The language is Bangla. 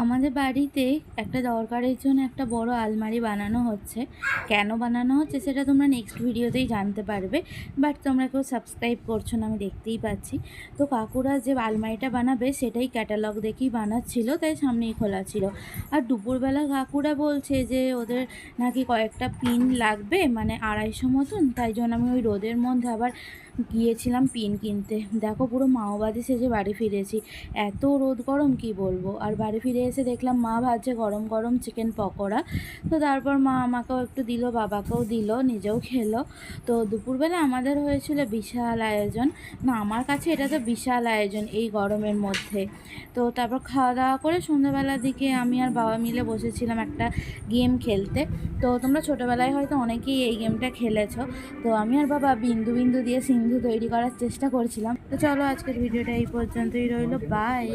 আমাদের বাড়িতে একটা দরকারের জন্য একটা বড় আলমারি বানানো হচ্ছে। কেন বানানো হচ্ছে সেটা তোমরা নেক্সট ভিডিওতেই জানতে পারবে। বাট তোমরা কেউ সাবস্ক্রাইব করছো না, আমি দেখতেই পাচ্ছি। তো কাকুরা যে আলমারিটা বানাবে সেটাই ক্যাটালগ দেখেই বানাচ্ছিল, তাই সামনেই খোলা ছিল। আর দুপুরবেলা কাকুরা বলছে যে ওদের নাকি কয়েকটা পিন লাগবে, মানে 250 মতন। তাই জন্য আমি ওই রোদের মধ্যে আবার গিয়েছিলাম পিন কিনতে। দেখো পুরো মাওবাদী সেজে বাড়ি ফিরেছি, এত রোদ গরম কি বলবো। আর বাড়ি ফিরে এসে দেখলাম মা ভাজছে গরম গরম চিকেন পকোড়া। তো তারপর মা আমাকেও একটু দিল, বাবাকেও দিল, নিজেও খেলো। তো দুপুরবেলা আমাদের হয়েছিল বিশাল আয়োজন। না, আমার কাছে এটা তো বিশাল আয়োজন এই গরমের মধ্যে। তো তারপর খাওয়া দাওয়া করে সন্ধ্যাবেলার দিকে আমি আর বাবা মিলে বসেছিলাম একটা গেম খেলতে। তো তোমরা ছোটোবেলায় হয়তো অনেকেই এই গেমটা খেলেছো। তো আমি আর বাবা বিন্দু বিন্দু দিয়ে সিন্ধু তৈরি করার চেষ্টা করছিলাম। তো চলো, আজকের ভিডিওটা এই পর্যন্তই রইলো। বাই।